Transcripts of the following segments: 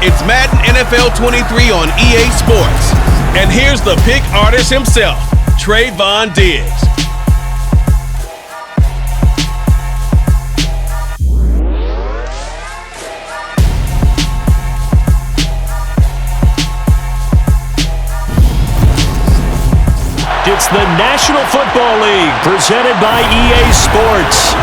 It's Madden NFL 23 on EA Sports. And here's the pick artist himself, Trevon. It's the National Football League presented by EA Sports.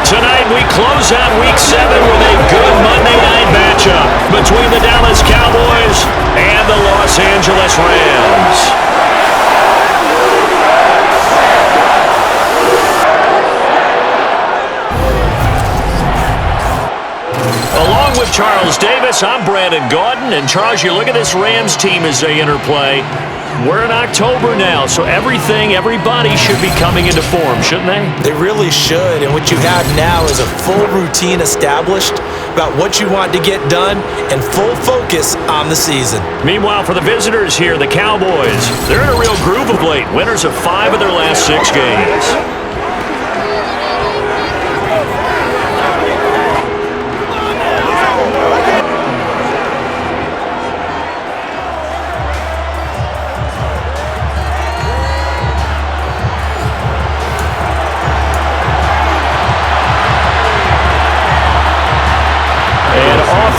Tonight we close out Week 7 with a good Monday night matchup between the Dallas Cowboys and the Los Angeles Rams. Along with Charles Davis, I'm Brandon Gaudin. And Charles, you look at this Rams team as they interplay. We're in October now, so everybody should be coming into form, shouldn't they? They really should, and what you have now is a full routine established about what you want to get done and full focus on the season. Meanwhile, for the visitors here, the Cowboys, they're in a real groove of late, winners of 5 of their last 6 games.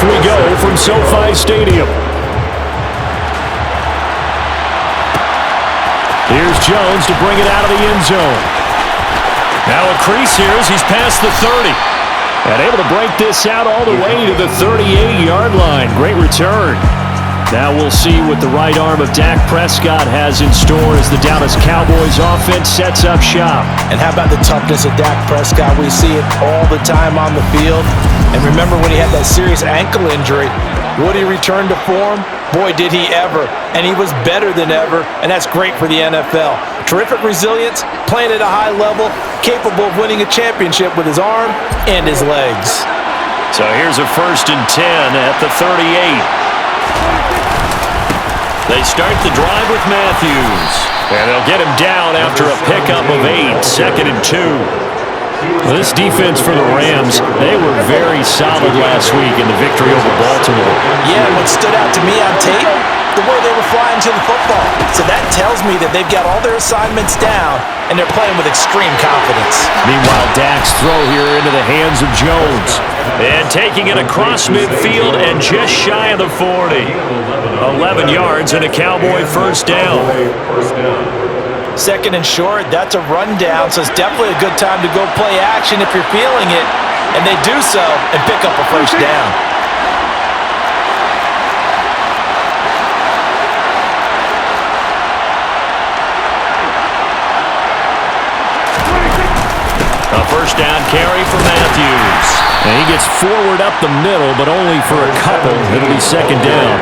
We go from SoFi Stadium. Here's Jones to bring it out of the end zone. Now a crease here as he's past the 30. And able to break this out all the way to the 38-yard line. Great return. Now we'll see what the right arm of Dak Prescott has in store as the Dallas Cowboys offense sets up shop. And how about the toughness of Dak Prescott? We see it all the time on the field. And remember when he had that serious ankle injury, would he return to form? Boy, did he ever. And he was better than ever, and that's great for the NFL. Terrific resilience, playing at a high level, capable of winning a championship with his arm and his legs. So here's a 1st and 10 at the 38. They start the drive with Matthews. And they'll get him down after a pickup of 8, 2nd and 2. Well, this defense for the Rams, they were very solid last week in the victory over Baltimore. Yeah, and what stood out to me on tape, the way they were flying to the football. So that tells me that they've got all their assignments down, and they're playing with extreme confidence. Meanwhile, Dak's throw here into the hands of Jones. And taking it across midfield and just shy of the 40. 11 yards and a Cowboy 1st down. 2nd and short, that's a rundown, so it's definitely a good time to go play action if you're feeling it. And they do so and pick up a 1st down. A 1st down carry for Matthews. And he gets forward up the middle, but only for a couple. It'll be 2nd down.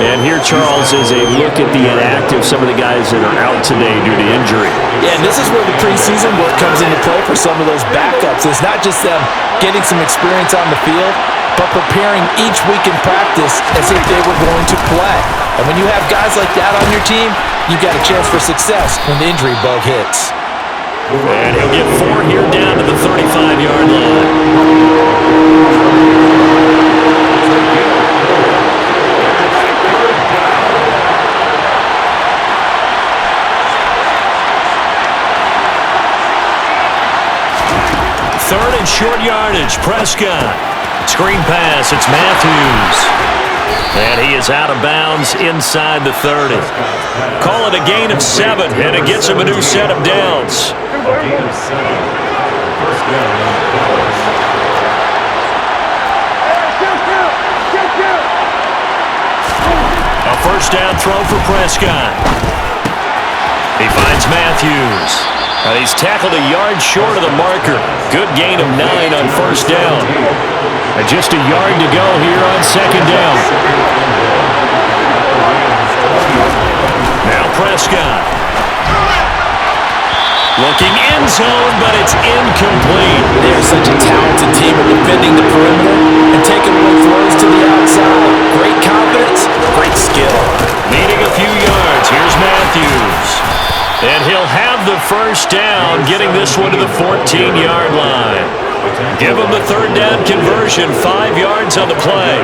And here, Charles, is a look at the inactive, some of the guys that are out today due to injury. Yeah, and this is where the preseason work comes into play for some of those backups. It's not just them getting some experience on the field, but preparing each week in practice as if they were going to play. And when you have guys like that on your team, you've got a chance for success when the injury bug hits. And he'll get 4 here down to the 35-yard line. Third and short yardage, Prescott. Screen pass, it's Matthews. And he is out of bounds inside the 30. Call it a gain of 7, and it gets him a new set of downs. A 1st down throw for Prescott. He finds Matthews. He's tackled a yard short of the marker. Good gain of 9 on 1st down. And just a yard to go here on 2nd down. Now Prescott. Looking end zone, but it's incomplete. They're such a talented team at defending the perimeter and taking away throws to the outside. Great confidence, great skill. Needing a few yards. Here's Matthews. And he'll have the 1st down, getting this one to the 14-yard line. Give them the third down conversion, 5 yards on the play.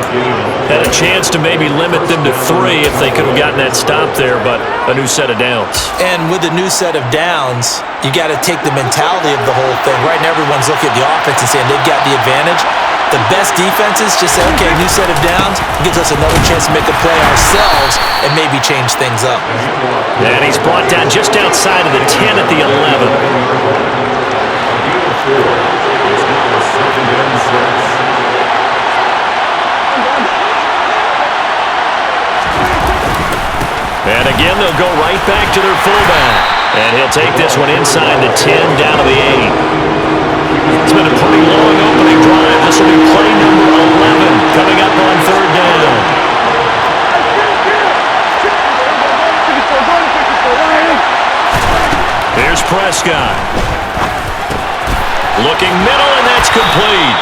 Had a chance to maybe limit them to 3 if they could have gotten that stop there, but a new set of downs. And with a new set of downs, you got to take the mentality of the whole thing. Right now, everyone's looking at the offense and saying they've got the advantage. The best defenses just say, okay, new set of downs, gives us another chance to make a play ourselves and maybe change things up. And he's brought down just outside of the 10 at the 11. And again, they'll go right back to their fullback. And he'll take this one inside the 10, down to the 8. It's been a pretty long opening drive. This will be play number 11 coming up on third down. Here's Prescott. Looking middle, and that's complete.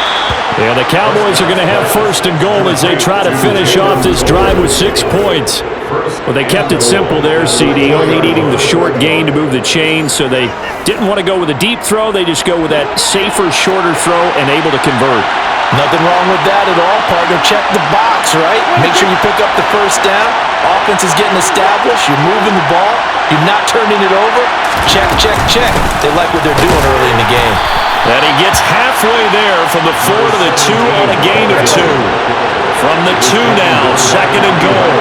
Yeah, the Cowboys are going to have first and goal as they try to finish off this drive with 6 points. Well, they kept it simple there, CD, only needing the short gain to move the chain, so they didn't want to go with a deep throw. They just go with that safer, shorter throw and able to convert. Nothing wrong with that at all, partner. Check the box, right? Make sure you pick up the first down. Offense is getting established. You're moving the ball. You're not turning it over. Check, check, check. They like what they're doing early in the game. And he gets halfway there from the 4 to the 2 on a gain of 2. From the 2 now, second and goal.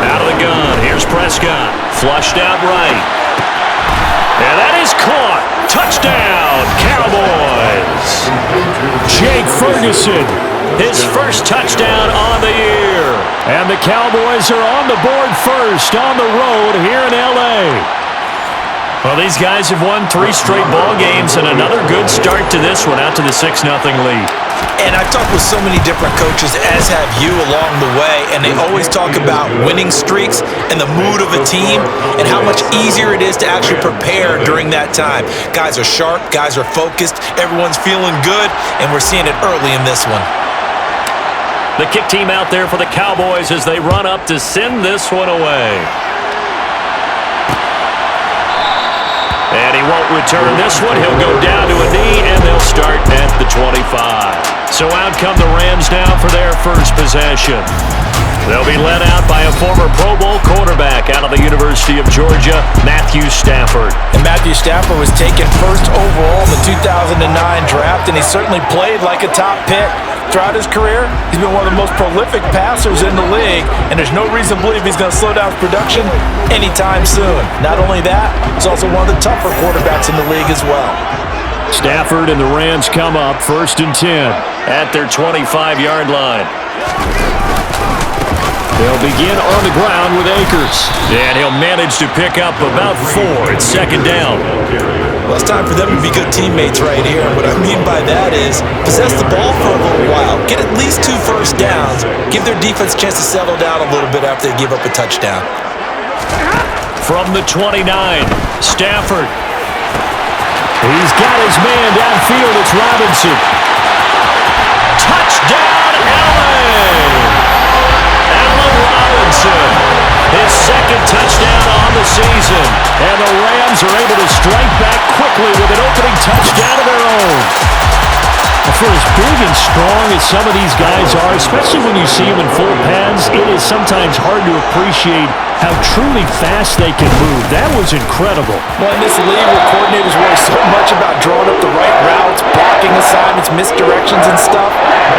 Out of the gun, here's Prescott. Flushed out right. And that is caught. Touchdown, Cowboys. Jake Ferguson, his first touchdown on the year. And the Cowboys are on the board first on the road here in L.A. Well, these guys have won 3 straight ball games and another good start to this one, out to the 6-0 lead. And I've talked with so many different coaches, as have you along the way, and they always talk about winning streaks and the mood of a team and how much easier it is to actually prepare during that time. Guys are sharp, guys are focused, everyone's feeling good, and we're seeing it early in this one. The kick team out there for the Cowboys as they run up to send this one away. And he won't return this one. He'll go down to a knee, and they'll start at the 25. So out come the Rams now for their first possession. They'll be led out by a former Pro Bowl quarterback out of the University of Georgia, Matthew Stafford. And Matthew Stafford was taken first overall in the 2009 draft, and he certainly played like a top pick. Throughout his career, he's been one of the most prolific passers in the league, and there's no reason to believe he's going to slow down his production anytime soon. Not only that, he's also one of the tougher quarterbacks in the league as well. Stafford and the Rams come up first and 10 at their 25-yard line. They'll begin on the ground with Akers. And he'll manage to pick up about 4 at second down. Well, it's time for them to be good teammates right here. And what I mean by that is possess the ball for a little while. Get at least 2 first downs. Give their defense a chance to settle down a little bit after they give up a touchdown. From the 29, Stafford. He's got his man downfield. It's Robinson. Touchdown, Allen Robinson. His second touchdown on the season. And the Rams are able to strike back quickly with an opening touchdown of their own. For as big and strong as some of these guys are, especially when you see them in full pads, it is sometimes hard to appreciate how truly fast they can move. That was incredible. Well, in this league where coordinators worry so much about drawing up the right routes, blocking assignments, misdirections and stuff,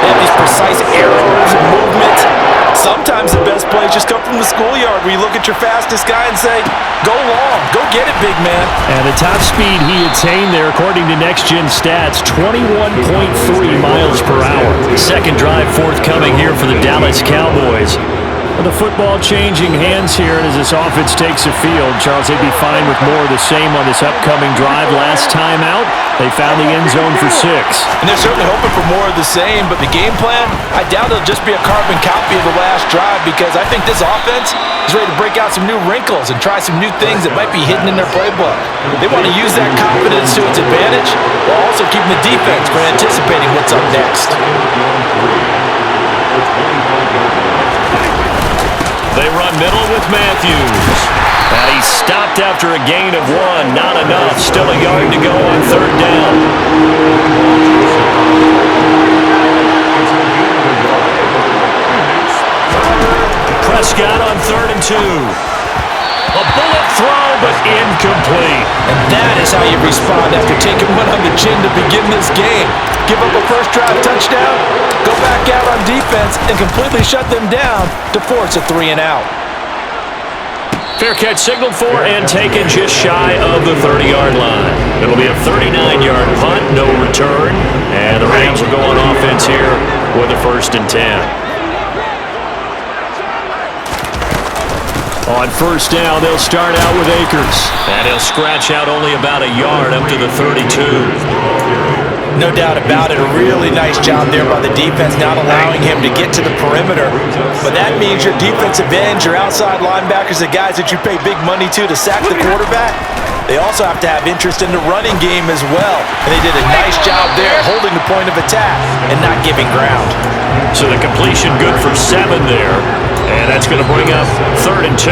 they have these precise arrows and movements. Sometimes the best plays just come from the schoolyard where you look at your fastest guy and say, go long, go get it, big man. And the top speed he attained there, according to NeXT stats, 21.3 miles per hour. Second drive forthcoming here for the Dallas Cowboys. The football changing hands here, and as this offense takes the field, Charles, they'd be fine with more of the same on this upcoming drive. Last time out, they found the end zone for 6. And they're certainly hoping for more of the same, but the game plan, I doubt it'll just be a carbon copy of the last drive, because I think this offense is ready to break out some new wrinkles and try some new things that might be hidden in their playbook. They want to use that confidence to its advantage, while also keeping the defense from anticipating what's up next. They run middle with Matthews. And he stopped after a gain of 1. Not enough. Still a yard to go on third down. Prescott on 3rd and 2. A bullet throw, but incomplete. And that is how you respond after taking one on the chin to begin this game. Give up a first drive touchdown, go back out on defense, and completely shut them down to force a 3 and out. Fair catch signaled for and taken just shy of the 30-yard line. It'll be a 39-yard punt, no return. And the Rams will go on offense here with a 1st and 10. On 1st down, they'll start out with Akers. And he'll scratch out only about a yard up to the 32. No doubt about it. A really nice job there by the defense, not allowing him to get to the perimeter. But that means your defensive ends, your outside linebackers, the guys that you pay big money to sack the quarterback, they also have to have interest in the running game as well. And they did a nice job there holding the point of attack and not giving ground. So the completion good for 7 there. And that's going to bring up 3rd and 2.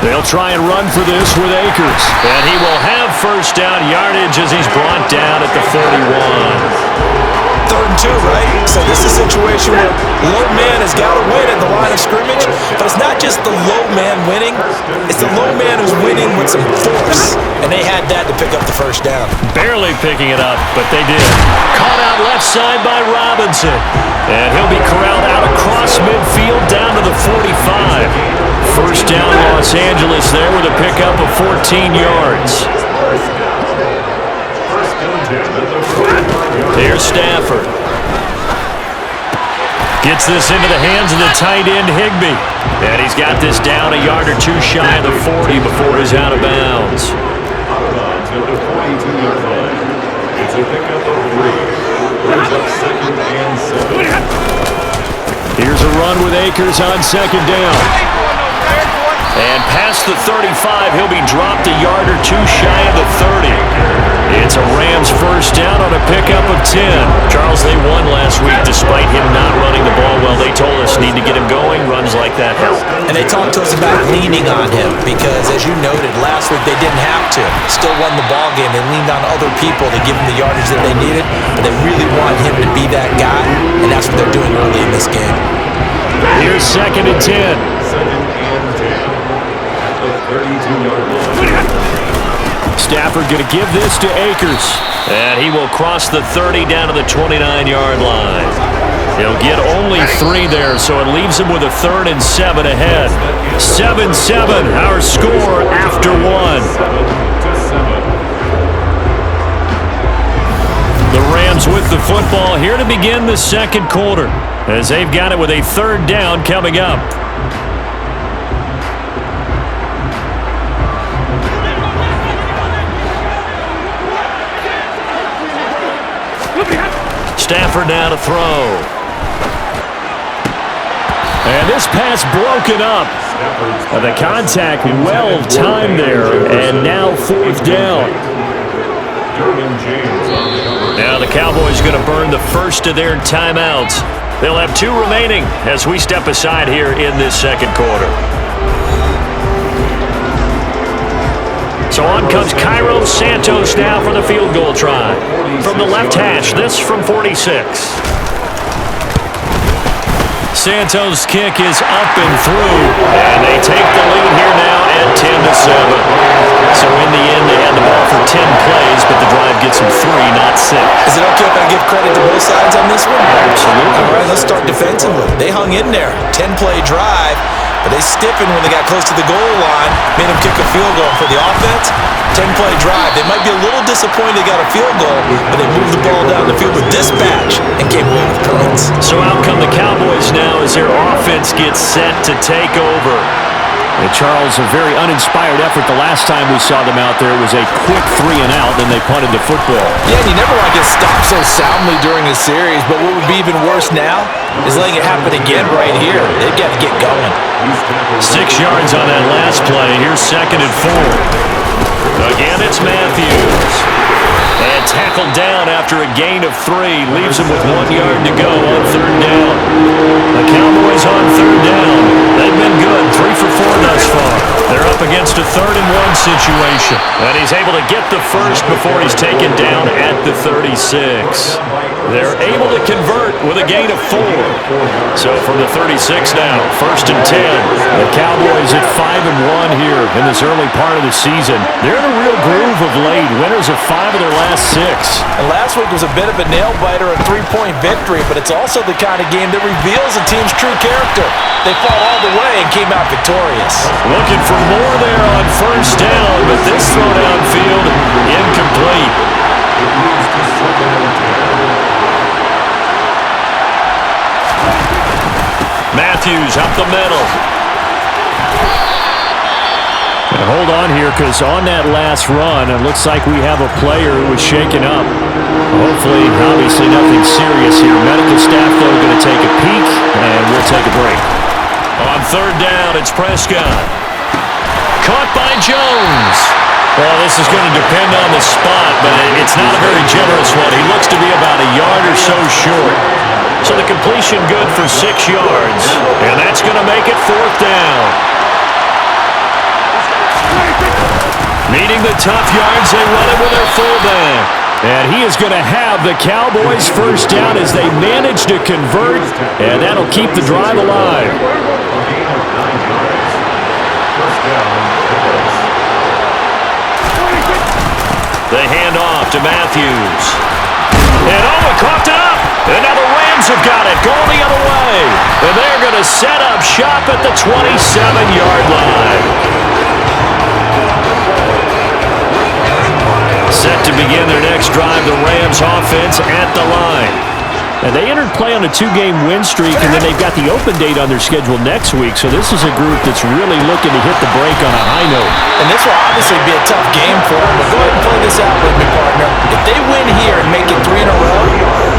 They'll try and run for this with Akers. And he will have 1st down yardage as he's brought down at the 41. 3rd and 2, right? So this is a situation where low man has got to win at the line of scrimmage, but it's not just the low man winning, it's the low man who's winning with some force, and they had that to pick up the 1st down. Barely picking it up, but they did. Caught out left side by Robinson, and he'll be corralled out across midfield down to the 45. 1st down Los Angeles there with a pickup of 14 yards. Here's Stafford. Gets this into the hands of the tight end, Higbee. And he's got this down a yard or 2 shy of the 40 before he's out of bounds. Out of bounds at the 42-yard line. It's a pickup of 3. Brings up 2nd and 7. Here's a run with Akers on 2nd down. And past the 35, he'll be dropped a yard or 2 shy of the 30. It's a Rams 1st down on a pickup of 10. Charles, they won last week despite him not running the ball well. They told us need to get him going. Runs like that help. And they talked to us about leaning on him because, as you noted, last week they didn't have to. Still won the ball game. They leaned on other people to give them the yardage that they needed, but they really want him to be that guy, and that's what they're doing early in this game. Here's 2nd and 10. 2nd and 10 at the 32-yard line. Stafford going to give this to Akers. And he will cross the 30 down to the 29-yard line. He'll get only 3 there, so it leaves him with a 3rd and 7 ahead. 7-7, our score after 1. The Rams with the football here to begin the 2nd quarter, as they've got it with a 3rd down coming up. Stafford now to throw. And this pass broken up. The contact well timed there. And now 4th down. Now the Cowboys are going to burn the first of their timeouts. They'll have 2 remaining as we step aside here in this 2nd quarter. So on comes Cairo Santos now for the field goal try. From the left hash, this from 46. Santos' kick is up and through, and they take the lead here now at 10-7. So in the end, they had the ball for 10 plays, but the drive gets them 3, not 6. Is it okay if I give credit to both sides on this one? Absolutely. All right, let's start defensively. They hung in there. 10-play drive. But they stiffened when they got close to the goal line, made them kick a field goal. For the offense, 10-play drive. They might be a little disappointed they got a field goal, but they moved the ball down the field with dispatch and came away with points. So out come the Cowboys now as their offense gets set to take over. And Charles, a very uninspired effort the last time we saw them out there. It was a quick 3 and out, then they punted the football. Yeah, and you never want to get stopped so soundly during a series, but what would be even worse now is letting it happen again right here. They've got to get going. 6 yards on that last play. Here's 2nd and 4. Again, it's Matthews. And tackled down after a gain of 3. Leaves him with 1 yard to go on 3rd down. The Cowboys on 3rd down. They've been good, 3 for 4 thus far. They're up against a 3rd and 1 situation. And he's able to get the first before he's taken down at the 36. They're able to convert with a gain of 4. So from the 36 now, 1st and 10. The Cowboys at 5-1 here in this early part of the season. They're in a real groove of late. Winners of 5 of their last 6. And last week was a bit of a nail-biter, a 3-point victory, but it's also the kind of game that reveals a team's true character. They fought all the way and came out victorious. Looking for more there on 1st down, but this throw downfield incomplete. Matthews up the middle. And hold on here, because on that last run, it looks like we have a player who was shaken up. Hopefully, obviously nothing serious here. Medical staff, though, going to take a peek, and we'll take a break. On 3rd down, it's Prescott. Caught by Jones. Well, this is going to depend on the spot, but it's not a very generous one. He looks to be about a yard or so short. So the completion good for 6 yards, and that's going to make it 4th down. Needing the tough yards, they run it with their fullback. And he is going to have the Cowboys 1st down as they manage to convert, and that'll keep the drive alive. They hand off to Matthews. And coughed it up. And now the Rams have got it, going the other way. And they're going to set up shop at the 27-yard line. Set to begin their next drive, the Rams offense at the line. And they entered play on a 2-game win streak, and then they've got the open date on their schedule next week. So this is a group that's really looking to hit the break on a high note. And this will obviously be a tough game for them, but go ahead and play this out with me, partner. If they win here and make it 3 in a row,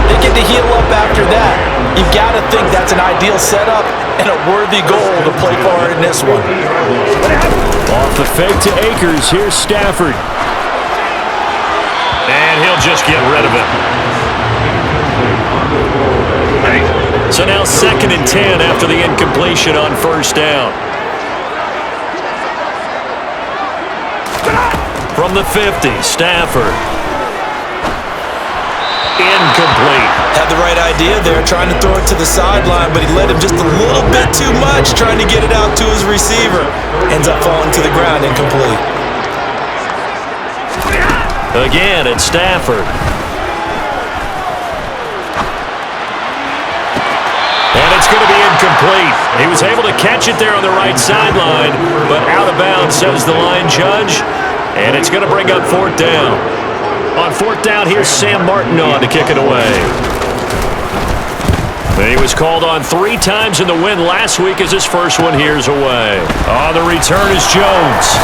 they get to heal up after that. You've got to think that's an ideal setup and a worthy goal to play for in this one. Off the fake to Akers, here's Stafford. And he'll just get rid of it. So now 2nd and 10 after the incompletion on 1st down. From the 50, Stafford. Incomplete. Had the right idea there, trying to throw it to the sideline, but he led him just a little bit too much, trying to get it out to his receiver. Ends up falling to the ground, incomplete. Again, it's Stafford. And it's going to be incomplete. He was able to catch it there on the right sideline, but out of bounds, says the line judge. And it's going to bring up 4th down. On 4th down, here's Sam Martin on to kick it away. He was called on 3 times in the win last week as his first one here's away. On the return is Jones.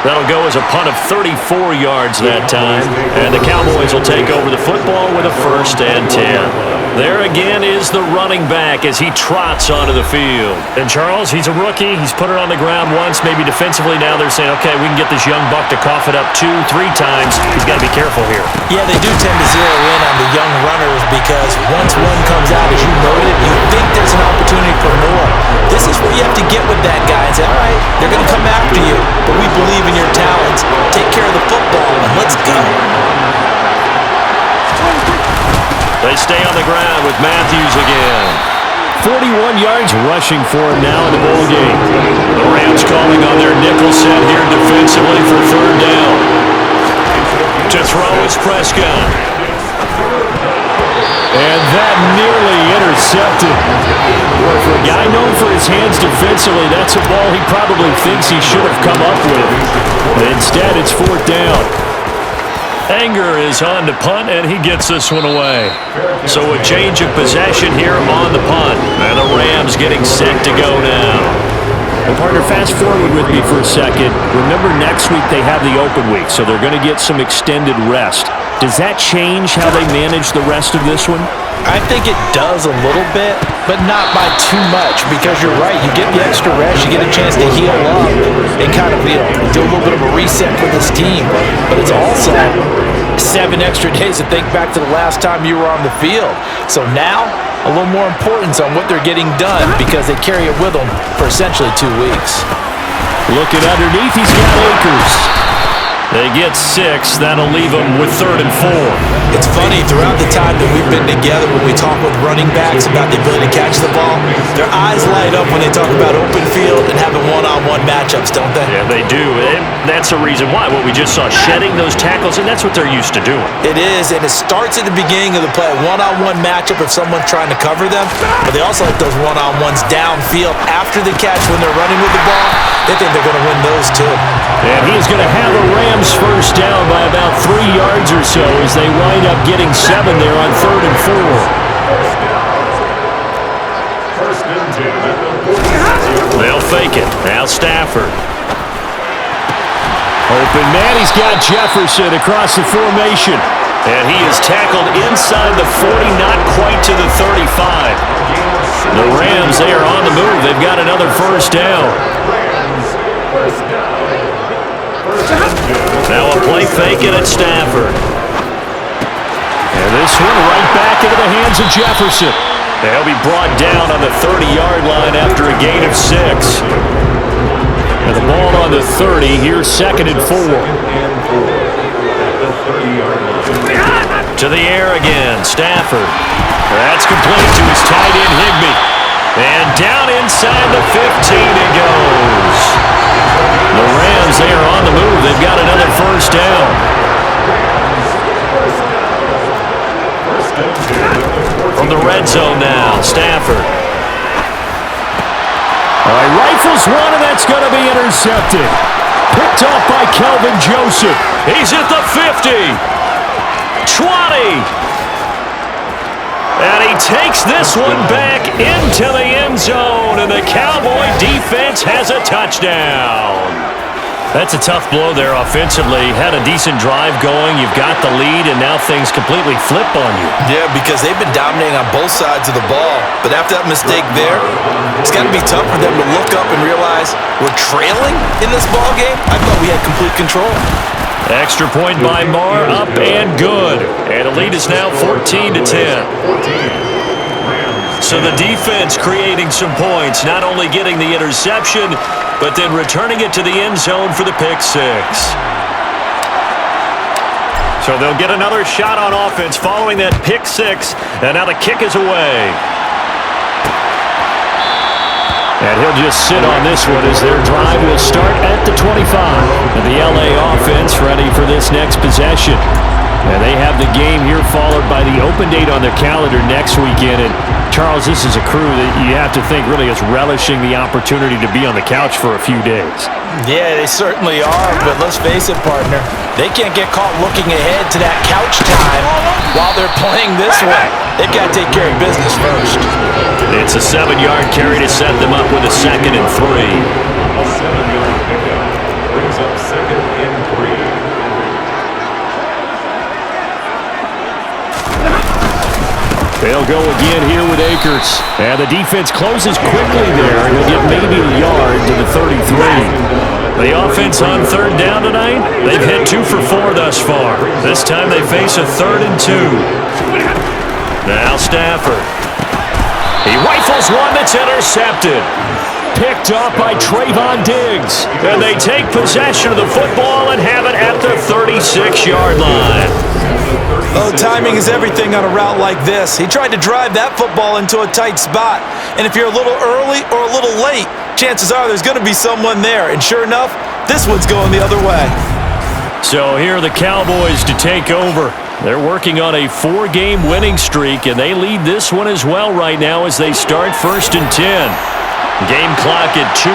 That'll go as a punt of 34 yards that time. And the Cowboys will take over the football with a 1st and 10. There again is the running back as he trots onto the field. And Charles, he's a rookie. He's put it on the ground once, maybe defensively. Now they're saying, okay, we can get this young buck to cough it up 2, 3 times. He's got to be careful here. Yeah, they do tend to zero in on the young runners because once one comes out, as you noted, you think there's an opportunity for more. This is where you have to get with that guy and say, all right, they're going to come after you, but we believe in your talents. Take care of the football, and let's go. They stay on the ground with Matthews again. 41 yards rushing for him now in the ball game. The Rams calling on their nickel set here defensively for 3rd down. To throw is Prescott. And that nearly intercepted. Boy, for a guy known for his hands defensively, that's a ball he probably thinks he should have come up with. But instead, it's 4th down. Anger is on to punt, and he gets this one away. So a change of possession here on the punt. And the Rams getting set to go now. Well, partner, fast forward with me for a second. Remember, next week they have the open week, so they're going to get some extended rest. Does that change how they manage the rest of this one? I think it does a little bit, but not by too much, because you're right. You get the extra rest, you get a chance to heal up and kind of, do a little bit of a reset for this team. But it's also 7 extra days to think back to the last time you were on the field. So now, a little more importance on what they're getting done because they carry it with them for essentially 2 weeks. Looking underneath, he's got Akers. They get 6. That'll leave them with 3rd and 4. It's funny, throughout the time that we've been together, when we talk with running backs about the ability to catch the ball, their eyes light up when they talk about open field and having one-on-one matchups, don't they? Yeah, they do. And that's the reason why. What we just saw, shedding those tackles, and that's what they're used to doing. It is, and it starts at the beginning of the play. A one-on-one matchup if someone's trying to cover them, but they also like those one-on-ones downfield after the catch when they're running with the ball. They think they're going to win those too. And he's going to have the Rams first down by about 3 yards or so as they wind up getting 7 there on 3rd and 4. First and 10 at the 40. They'll fake it. Now Stafford. Open man, he's got Jefferson across the formation. And he is tackled inside the 40, not quite to the 35. The Rams, they are on the move. They've got another first down. Now a play fake it at Stafford. And this one right back into the hands of Jefferson. They'll be brought down on the 30-yard line after a gain of 6. And the ball on the 30, here's 2nd and 4. To the air again, Stafford. That's complete to his tight end, Higbee. And down inside the 15 it goes. The Rams, they are on the move. They've got another first down. From the red zone now, Stafford. All right, rifles one, and that's going to be intercepted. Picked off by Kelvin Joseph. He's at the 50. 20. And he takes this one back into the end zone, and the Cowboy defense has a touchdown. That's a tough blow there offensively. Had a decent drive going. You've got the lead, and now things completely flip on you. Yeah, because they've been dominating on both sides of the ball. But after that mistake there, it's got to be tough for them to look up and realize we're trailing in this ball game. I thought we had complete control. Extra point by Marr, up and good. And the lead is now 14-10. So the defense creating some points, not only getting the interception, but then returning it to the end zone for the pick 6. So they'll get another shot on offense following that pick 6, and now the kick is away. And he'll just sit on this one as their drive will start at the 25. And the LA offense ready for this next possession. And they have the game here followed by the open date on their calendar next weekend. And Charles, this is a crew that you have to think really is relishing the opportunity to be on the couch for a few days. Yeah, they certainly are, but let's face it, partner. They can't get caught looking ahead to that couch time while they're playing this one. They've got to take care of business first. It's a 7-yard carry to set them up with a 2nd and 3. A 7-yard pickup brings up 2nd and 3. They'll go again here with Akers. And the defense closes quickly there. He'll get maybe a yard to the 33. The offense on 3rd down tonight, they've hit 2 for 4 thus far. This time they face a 3rd and 2. Now Stafford. He rifles one that's intercepted. Picked off by Trevon Diggs. And they take possession of the football and have it at the 36-yard line. Oh, timing is everything on a route like this. He tried to drive that football into a tight spot. And if you're a little early or a little late, chances are there's going to be someone there. And sure enough, this one's going the other way. So here are the Cowboys to take over. They're working on a 4-game winning streak, and they lead this one as well right now as they start 1st and 10. Game clock at 2:01.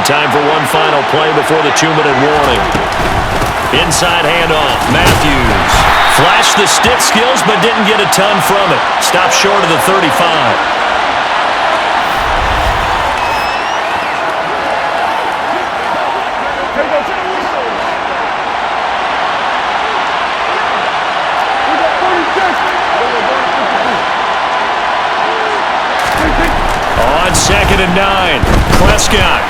Time for one final play before the 2-minute warning. Inside handoff, Matthews. Flashed the stick skills, but didn't get a ton from it. Stopped short of the 35. On 2nd and 9, Prescott.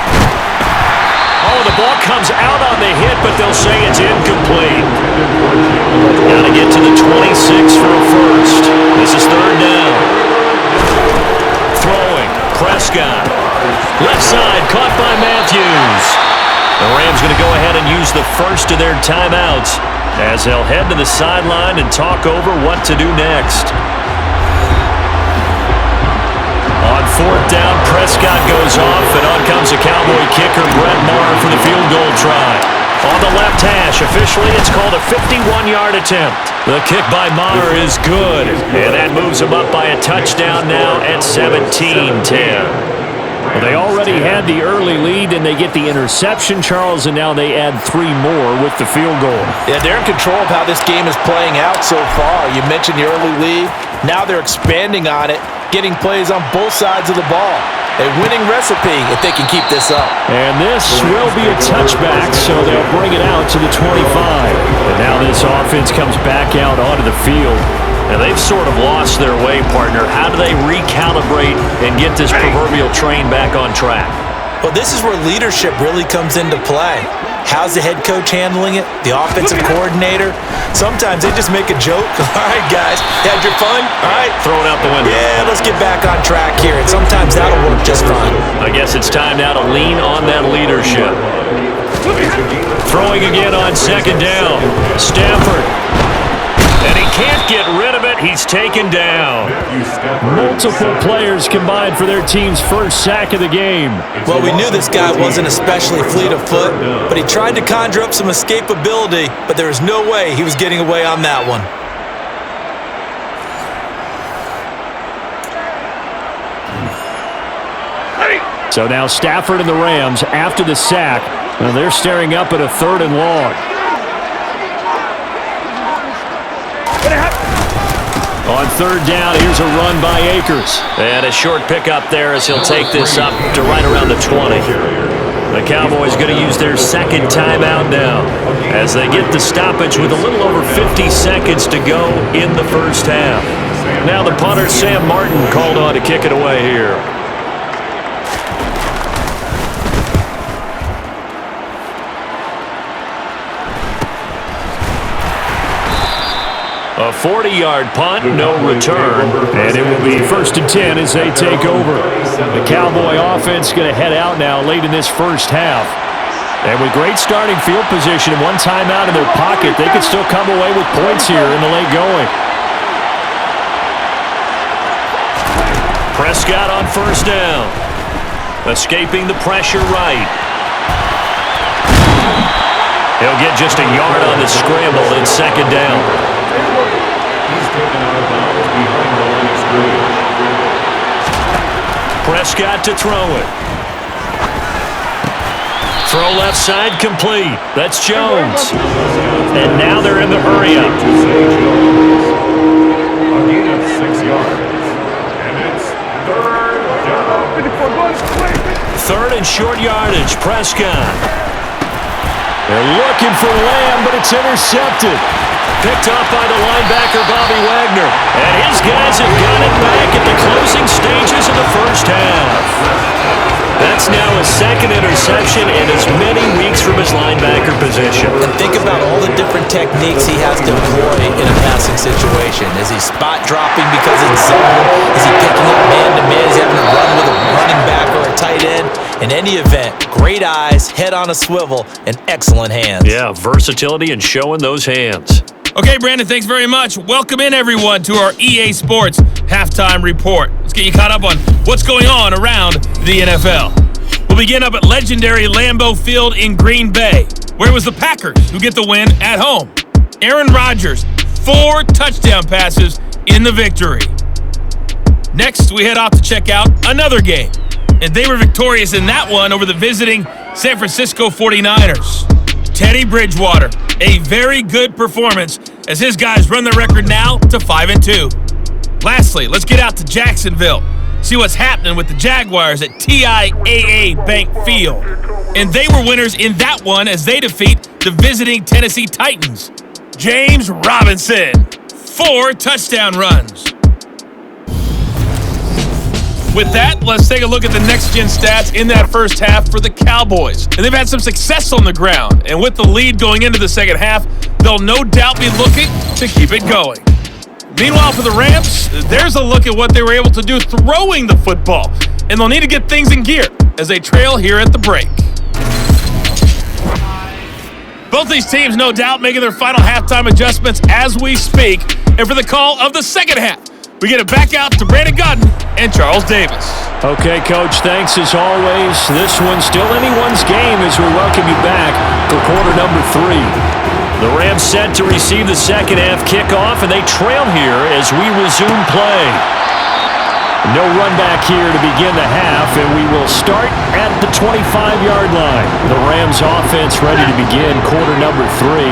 Oh, the ball comes out on the hit, but they'll say it's incomplete. Got to get to the 26 for a first. This is third down. Throwing, Prescott. Left side, caught by Matthews. The Rams going to go ahead and use the first of their timeouts as they'll head to the sideline and talk over what to do next. On fourth down, Prescott goes off, and on comes the Cowboy kicker, Brett Maher, for the field goal try. On the left hash, officially it's called a 51-yard attempt. The kick by Maher is good, and that moves him up by a touchdown now at 17-10. Well, they already had the early lead, and they get the interception, Charles, and now they add 3 more with the field goal. Yeah, they're in control of how this game is playing out so far. You mentioned the early lead. Now they're expanding on it, getting plays on both sides of the ball. A winning recipe if they can keep this up. And this will be a touchback, so they'll bring it out to the 25. And now this offense comes back out onto the field. And they've sort of lost their way, partner. How do they recalibrate and get this proverbial train back on track? Well, this is where leadership really comes into play. How's the head coach handling it? The offensive coordinator? Sometimes they just make a joke. All right, guys, had your fun? All right. Throw it out the window. Yeah, let's get back on track here. And sometimes that'll work just fine. I guess it's time now to lean on that leadership. Throwing again on second down. Stafford. And he can't get rid of it. He's taken down. Multiple players combined for their team's first sack of the game. Well, we knew this guy wasn't especially fleet of foot, but he tried to conjure up some escapability, but there was no way he was getting away on that one. So now Stafford and the Rams, after the sack, they're staring up at a 3rd and long. On third down, here's a run by Akers. And a short pickup there as he'll take this up to right around the 20. The Cowboys going to use their second timeout now as they get the stoppage with a little over 50 seconds to go in the first half. Now the punter, Sam Martin, called on to kick it away here. A 40-yard punt, no return. And it will be 1st and 10 as they take over. The Cowboy offense going to head out now late in this first half. And with great starting field position and one timeout in their pocket, they could still come away with points here in the late going. Prescott on first down. Escaping the pressure right. He'll get just a yard on the scramble in second down. He's taken out of bounds behind the line of scrimmage. Prescott to throw it. Throw left side complete. That's Jones. And now they're in the hurry-up. A gain of 6 yards. And it's 3rd down. 3rd and short yardage. Prescott. They're looking for Lamb, but it's intercepted. Picked off by the linebacker, Bobby Wagner. And his guys have got it back at the closing stages of the first half. That's now his 2nd interception in as many weeks from his linebacker position. And think about all the different techniques he has to employ in a passing situation. Is he spot dropping because it's zone? Is he picking up man-to-man? Is he having to run with a running back or a tight end? In any event, great eyes, head on a swivel, and excellent hands. Yeah, versatility and showing those hands. Okay, Brandon, thanks very much. Welcome in, everyone, to our EA Sports Halftime Report. Let's get you caught up on what's going on around the NFL. We'll begin up at legendary Lambeau Field in Green Bay, where it was the Packers who get the win at home. Aaron Rodgers, 4 touchdown passes in the victory. Next, we head off to check out another game, and they were victorious in that one over the visiting San Francisco 49ers. Teddy Bridgewater, a very good performance as his guys run their record now to 5-2. Lastly, let's get out to Jacksonville, see what's happening with the Jaguars at TIAA Bank Field. And they were winners in that one as they defeat the visiting Tennessee Titans. James Robinson, 4 touchdown runs. With that, let's take a look at the next-gen stats in that first half for the Cowboys. And they've had some success on the ground. And with the lead going into the second half, they'll no doubt be looking to keep it going. Meanwhile, for the Rams, there's a look at what they were able to do throwing the football. And they'll need to get things in gear as they trail here at the break. Both these teams, no doubt, making their final halftime adjustments as we speak. And for the call of the second half, we get it back out to Brandon Gunn and Charles Davis. Okay, Coach, thanks as always. This one's still anyone's game as we welcome you back for quarter number 3. The Rams set to receive the second half kickoff, and they trail here as we resume play. No run back here to begin the half, and we will start at the 25-yard line. The Rams offense ready to begin quarter number 3.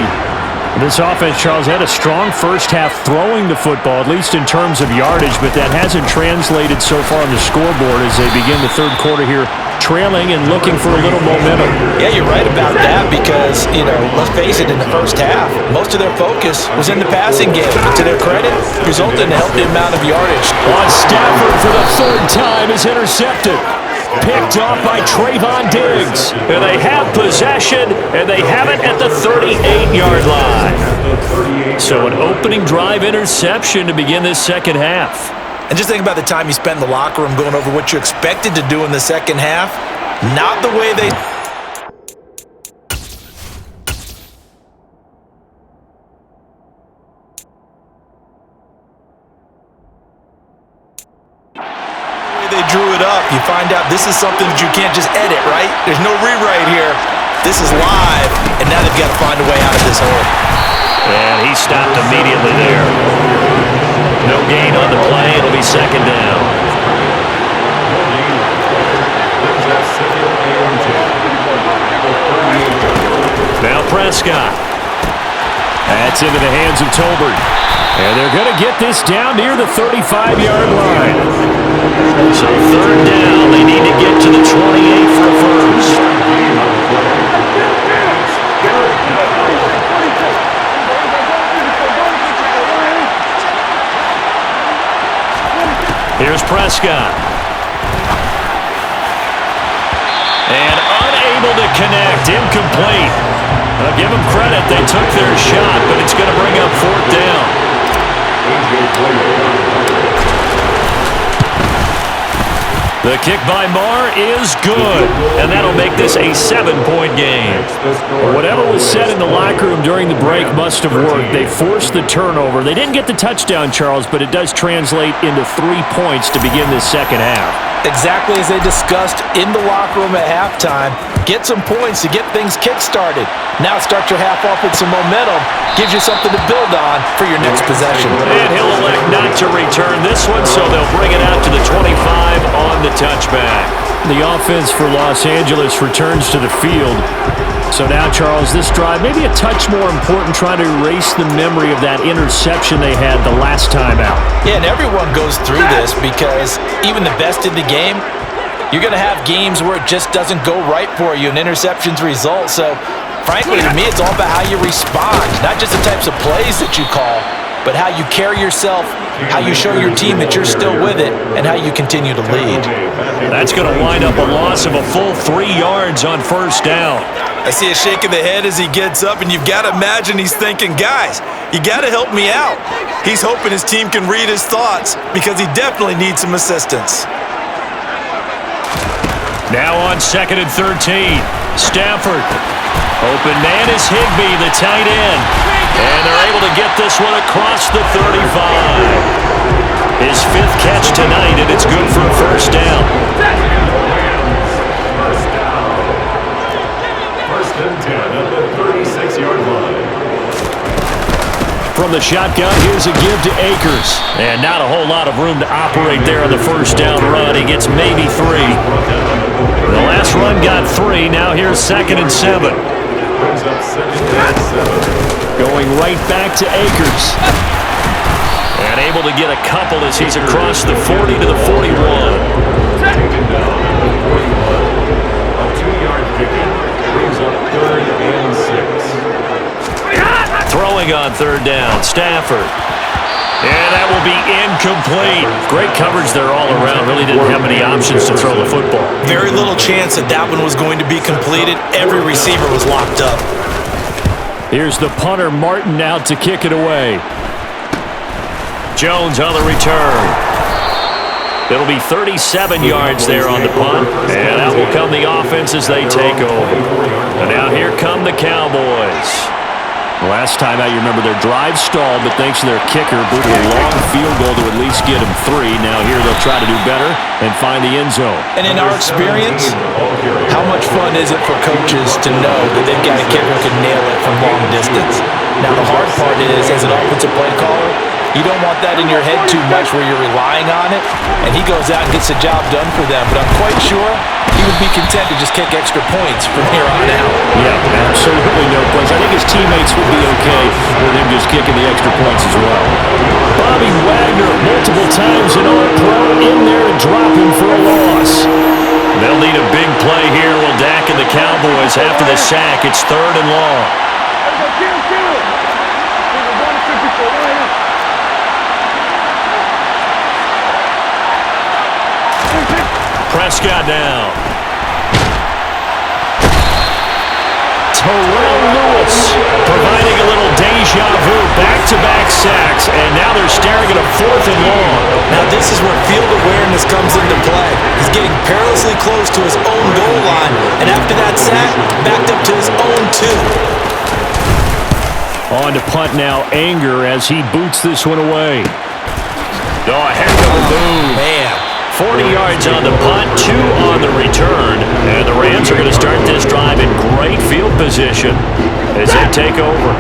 This offense, Charles, had a strong first half throwing the football, at least in terms of yardage, but that hasn't translated so far on the scoreboard as they begin the third quarter here, trailing and looking for a little momentum. Yeah, you're right about that because, let's face it, in the first half, most of their focus was in the passing game. But to their credit, resulted in a healthy amount of yardage. Stafford for the third time is intercepted. Picked off by Trevon Diggs. And they have possession, and they have it at the 38-yard line. So an opening drive interception to begin this second half. And just think about the time you spent in the locker room going over what you expected to do in the second half. Not the way they... drew it up. You find out this is something that you can't just edit, right? There's no rewrite here. This is live, and now they've got to find a way out of this hole. And he stopped immediately there. No gain on the play. It'll be second down. Now Prescott. That's into the hands of Tolbert. And they're going to get this down near the 35-yard line. So third down, they need to get to the 28 for a first. Here's Prescott. And unable to connect, incomplete. I'll give them credit, they took their shot, but it's going to bring up fourth down. The kick by Marr is good, and that'll make this a 7-point game. Whatever was said in the locker room during the break must have worked. They forced the turnover. They didn't get the touchdown, Charles, but it does translate into 3 points to begin this second half. Exactly as they discussed in the locker room at halftime. Get some points to get things kick-started. Now start your half off with some momentum. Gives you something to build on for your next possession. And he'll elect not to return this one, so they'll bring it out to the 25 on the touchback. The offense for Los Angeles returns to the field. So now, Charles, this drive maybe a touch more important, trying to erase the memory of that interception they had the last time out. Yeah, and everyone goes through this because even the best in the game, you're going to have games where it just doesn't go right for you and interceptions result. So, frankly, to me, it's all about how you respond, not just the types of plays that you call, but how you carry yourself, how you show your team that you're still with it, and how you continue to lead. That's going to wind up a loss of a full 3 yards on first down. I see a shake of the head as he gets up, and you've got to imagine he's thinking, guys, you got to help me out. He's hoping his team can read his thoughts because he definitely needs some assistance. Now on 2nd and 13, Stafford. Open man is Higbee, the tight end. And they're able to get this one across the 35. His 5th catch tonight, and it's good for a first down. First and 10 at the 36-yard line. From the shotgun, here's a give to Akers. And not a whole lot of room to operate there on the first down run. He gets maybe 3. The last run got 3. Now here's 2nd and 7. Going right back to Akers. And able to get a couple as he's across the 40 to the 41. Taken down at the 41. A 2-yard pickup brings up 3rd and 6. Throwing on 3rd down, Stafford. And that will be incomplete. Great coverage there all around. Really didn't have many options to throw the football. Very little chance that that one was going to be completed. Every receiver was locked up. Here's the punter, Martin, out to kick it away. Jones on the return. It'll be 37 yards there on the punt. And out will come the offense as they take over. And now here come the Cowboys. Last time out, you remember their drive stalled, but thanks to their kicker, booted a long field goal to at least get them 3. Now here they'll try to do better and find the end zone. And in our experience, how much fun is it for coaches to know that they've got a kicker who can nail it from long distance? Now the hard part is, as an offensive play caller, you don't want that in your head too much where you're relying on it, and he goes out and gets the job done for them. But I'm quite sure he would be content to just kick extra points from here on out. Yeah, absolutely no question. I think his teammates would be okay with him just kicking the extra points as well. Bobby Wagner multiple times in All-Pro in there to drop him for a loss. They'll need a big play here. Will Dak and the Cowboys after the sack. It's 3rd and long. Prescott down. Terrell Lewis providing a little deja vu. Back-to-back sacks, and now they're staring at a 4th and long. Now this is where field awareness comes into play. He's getting perilously close to his own goal line, and after that sack, backed up to his own 2. On to punt now, Anger as he boots this one away. Oh, a heck of a move. Man. 40 yards on the punt, 2 on the return. And the Rams are going to start this drive in great field position as they take over.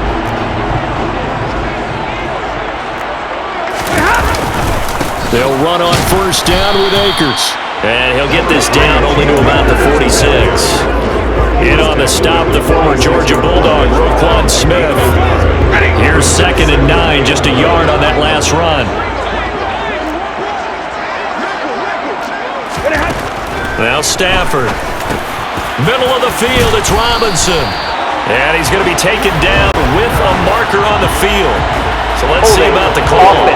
They'll run on 1st down with Akers. And he'll get this down only to about the 46. In on the stop, the former Georgia Bulldog, Roquan Smith. Here's 2nd and 9, just a yard on that last run. Now Stafford. Middle of the field, it's Robinson. And he's going to be taken down with a marker on the field. So let's see about the call.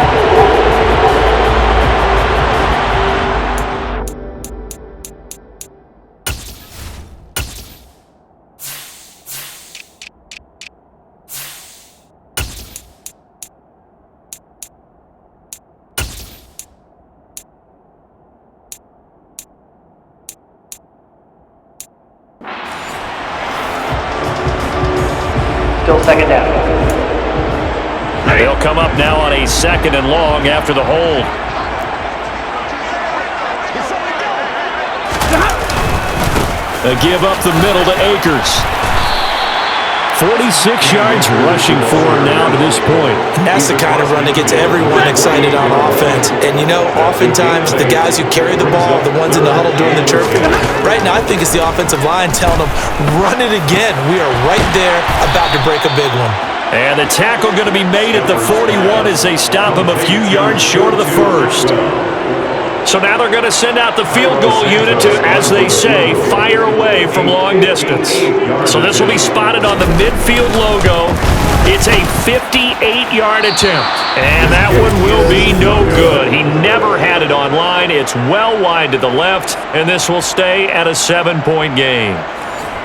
Still 2nd down. They'll come up now on a 2nd and long after the hold. A give up the middle to Akers. 46 yards rushing for him now to this point. And that's the kind of run that gets everyone excited on offense. And you know, oftentimes the guys who carry the ball are the ones in the huddle doing the chirping. Right now, I think it's the offensive line telling them, run it again. We are right there about to break a big one. And the tackle going to be made at the 41 as they stop him a few yards short of the 1st. So now they're going to send out the field goal unit to, as they say, fire away from long distance. So this will be spotted on the midfield logo. It's a 58-yard attempt. And that one will be no good. He never had it on line. It's well wide to the left, and this will stay at a 7-point game.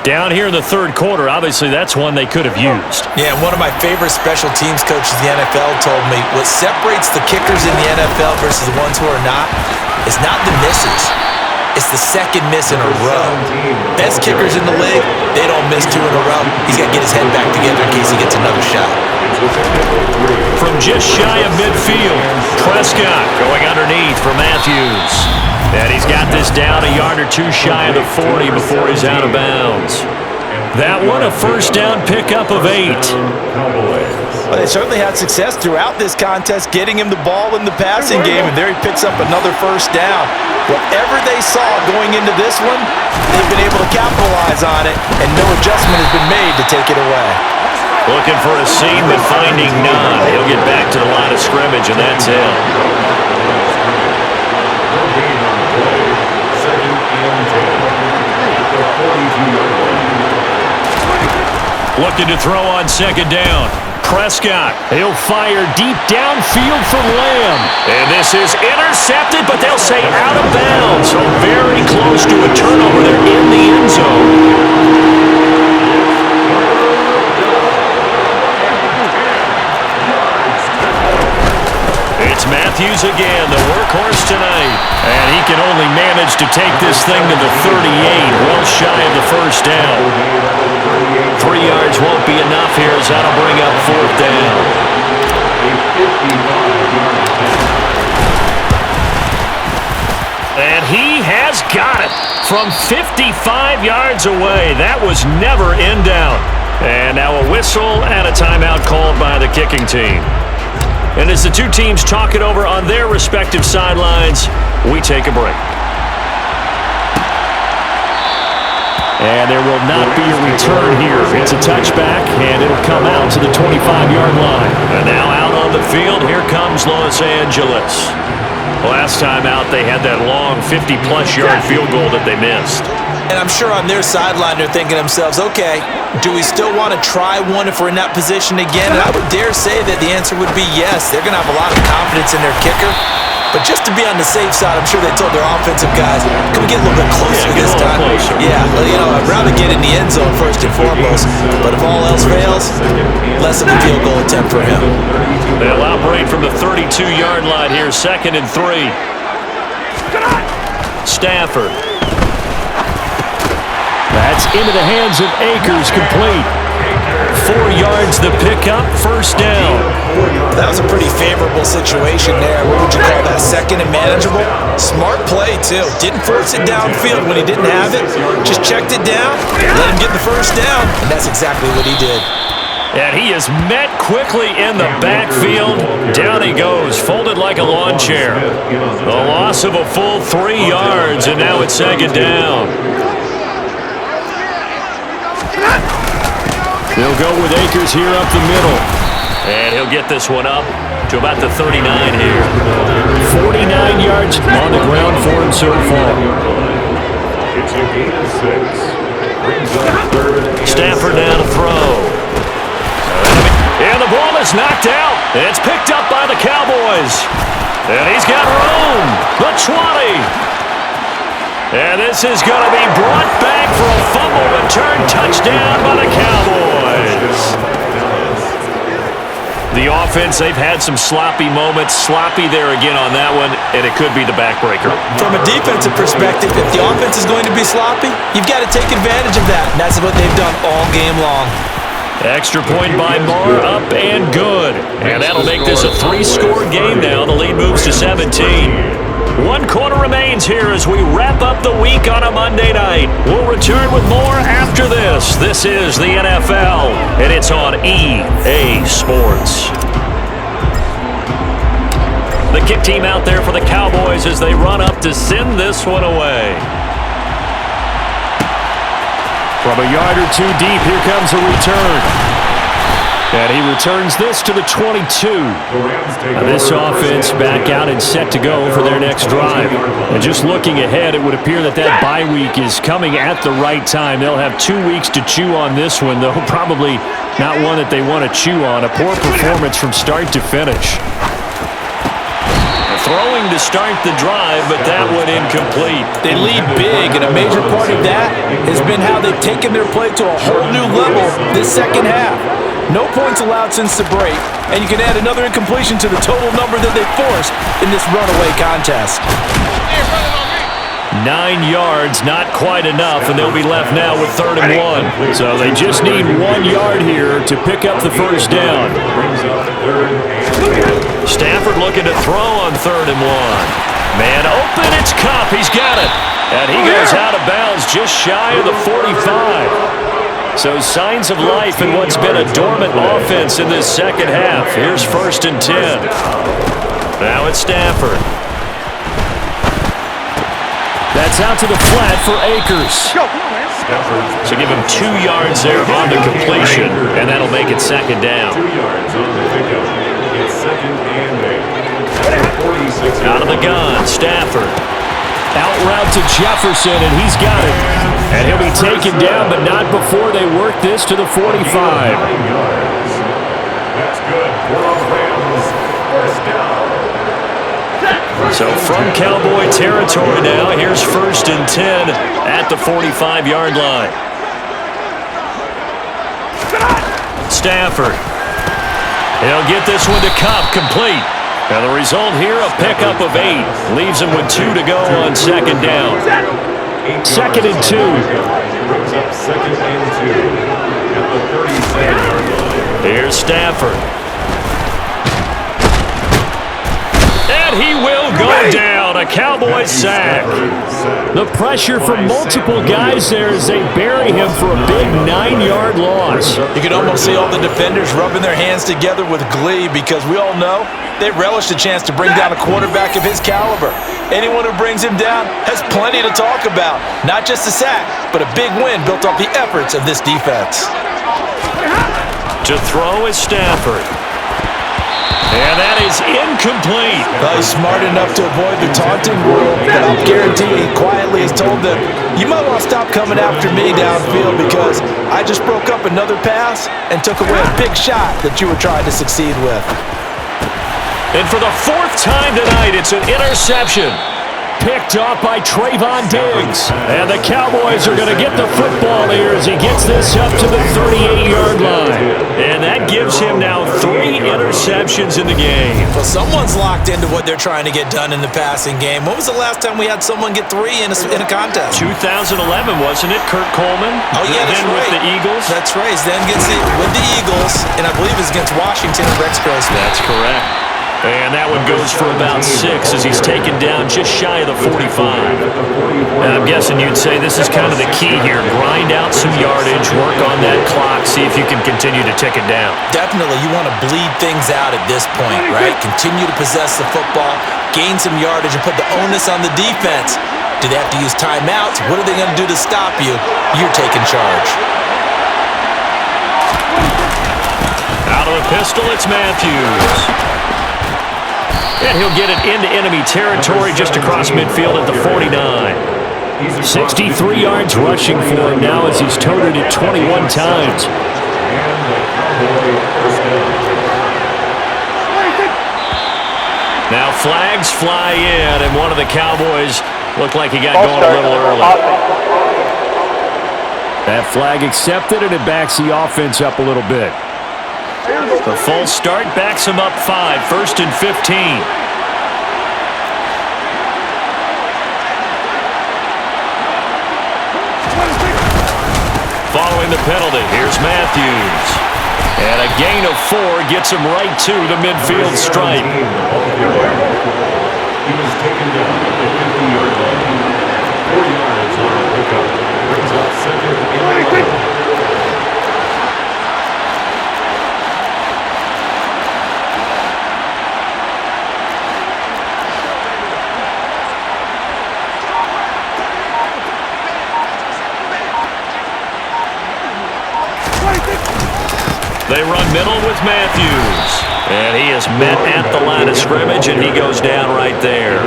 Down here in the 3rd quarter, obviously that's one they could have used. Yeah, one of my favorite special teams coaches in the NFL told me what separates the kickers in the NFL versus the ones who are not is not the misses. It's the 2nd miss in a row. Best kickers in the league, they don't miss 2 in a row. He's got to get his head back together in case he gets another shot. From just shy of midfield, Prescott going underneath for Matthews. And he's got this down a yard or 2 shy of the 40 before he's out of bounds. That one, a 1st down pickup of 8. Well, they certainly had success throughout this contest, getting him the ball in the passing game, and there he picks up another 1st down. Whatever they saw going into this one, they've been able to capitalize on it, and no adjustment has been made to take it away. Looking for a seam, but finding none. He'll get back to the line of scrimmage, and that's it. Looking to throw on 2nd down. Prescott. He'll fire deep downfield for Lamb. And this is intercepted, but they'll say out of bounds. So very close to a turnover there in the end zone. It's Matthews again, the workhorse tonight. And he can only manage to take this thing to the 38, well shy of the first down. 3 yards won't be enough here as that'll bring up fourth down. And he has got it from 55 yards away. That was never in doubt. And now a whistle and a timeout called by the kicking team. And as the two teams talk it over on their respective sidelines, we take a break. And there will not be a return here. It's a touchback, and it'll come out to the 25-yard line. And now out on the field, here comes Los Angeles. Last time out, they had that long 50-plus yard field goal that they missed. And I'm sure on their sideline they're thinking to themselves, okay, do we still want to try one if we're in that position again? And I would dare say that the answer would be yes. They're going to have a lot of confidence in their kicker. But just to be on the safe side, I'm sure they told their offensive guys, can we get a little bit closer this time? Yeah, I'd rather get in the end zone first and foremost. But if all else fails, less of a field goal attempt for him. They'll operate from the 32-yard line here, 2nd and 3. Stafford. That's into the hands of Akers, complete. 4 yards the pickup, first down. That was a pretty favorable situation there. What would you call that, 2nd and manageable? Smart play, too. Didn't force it downfield when he didn't have it. Just checked it down, let him get the first down, and that's exactly what he did. And he is met quickly in the backfield. Down he goes, folded like a lawn chair. A loss of a full 3 yards, and now it's 2nd down. They'll go with Akers here up the middle. And he'll get this one up to about the 39 here. 49 yards on the ground for him so far. It's a gain of 6. Brings up 3rd and Stafford now to throw. And the ball is knocked out. It's picked up by the Cowboys. And he's got room. The 20. And this is going to be brought back for a fumble return touchdown by the Cowboys. The offense, they've had some sloppy moments. Sloppy there again on that one, and it could be the backbreaker. From a defensive perspective, if the offense is going to be sloppy, you've got to take advantage of that. And that's what they've done all game long. Extra point by Moore, up and good. And that'll make this a 3-score game now. The lead moves to 17. 1 quarter remains here as we wrap up the week on a Monday night. We'll return with more after this. This is the NFL, and it's on EA Sports. The kick team out there for the Cowboys as they run up to send this one away. From a yard or two deep, here comes a return. And he returns this to the 22. This offense back out and set to go for their next drive. And just looking ahead, it would appear that bye week is coming at the right time. They'll have 2 weeks to chew on this one, though probably not one that they want to chew on. A poor performance from start to finish. Throwing to start the drive, but that one incomplete. They lead big, and a major part of that has been how they've taken their play to a whole new level this second half. No points allowed since the break, and you can add another incompletion to the total number that they forced in this runaway contest. 9 yards, not quite enough, and they'll be left now with 3rd and 1. So they just need 1 yard here to pick up the first down. Stafford looking to throw on 3rd and 1. Man open, it's Cupp, he's got it. And he goes out of bounds just shy of the 45. So signs of life in what's been a dormant offense in this second half. Here's 1st and 10. Now it's Stafford. That's out to the flat for Akers. So give him 2 yards there on the completion, and that'll make it 2nd down. 2 yards on the pickup. It's 2nd and 8. Out of the gun, Stafford. Out route to Jefferson, and he's got it. And he'll be taken down, but not before they work this to the 45. That's good for the Rams. First down. So from Cowboy territory now, here's 1st and 10 at the 45-yard line. Stafford. He'll get this one to Cupp, complete. And the result here, a pickup of 8. Leaves him with 2 to go on 2nd down. 2nd and 2. Brings up 2nd and 2 at the 37-yard line. Here's Stafford. And he will go down. A Cowboy sack. The pressure from multiple guys there as they bury him for a big 9-yard loss. You can almost see all the defenders rubbing their hands together with glee because we all know they relish the chance to bring down a quarterback of his caliber. Anyone who brings him down has plenty to talk about. Not just a sack, but a big win built off the efforts of this defense. To throw is Stafford. And that is incomplete. Well, he's smart enough to avoid the taunting rule, but I'll guarantee he quietly has told them, you might want to stop coming after me downfield because I just broke up another pass and took away a big shot that you were trying to succeed with. And for the 4th time tonight, it's an interception. Picked off by Trevon Diggs. And the Cowboys are going to get the football here as he gets this up to the 38-yard line. And that gives him now 3 interceptions in the game. Well, someone's locked into what they're trying to get done in the passing game. When was the last time we had someone get 3 in a contest? 2011, wasn't it? Kurt Coleman? Oh, yeah, that's then right. with the Eagles? That's right. Then gets it with the Eagles, and I believe it's against Washington and Rex Grossman. That's correct. And that one goes for about 6 as he's taken down just shy of the 45. And I'm guessing you'd say this is kind of the key here. Grind out some yardage, work on that clock, see if you can continue to tick it down. Definitely, you want to bleed things out at this point, right? Continue to possess the football, gain some yardage, and put the onus on the defense. Do they have to use timeouts? What are they going to do to stop you? You're taking charge. Out of the pistol, it's Matthews. And he'll get it into enemy territory just across midfield at the 49. 63 yards rushing for him now as he's toted it 21 times. Now flags fly in, and one of the Cowboys looked like he got going a little early. That flag accepted, and it backs the offense up a little bit. The full start backs him up 5, 1st and 15. Following the penalty, here's Matthews. And a gain of 4 gets him right to the midfield stripe. He was taken down at the 50-yard line. 4 yards on the pickup. Brings up 2nd and 11. They run middle with Matthews. And he is met at the line of scrimmage, and he goes down right there.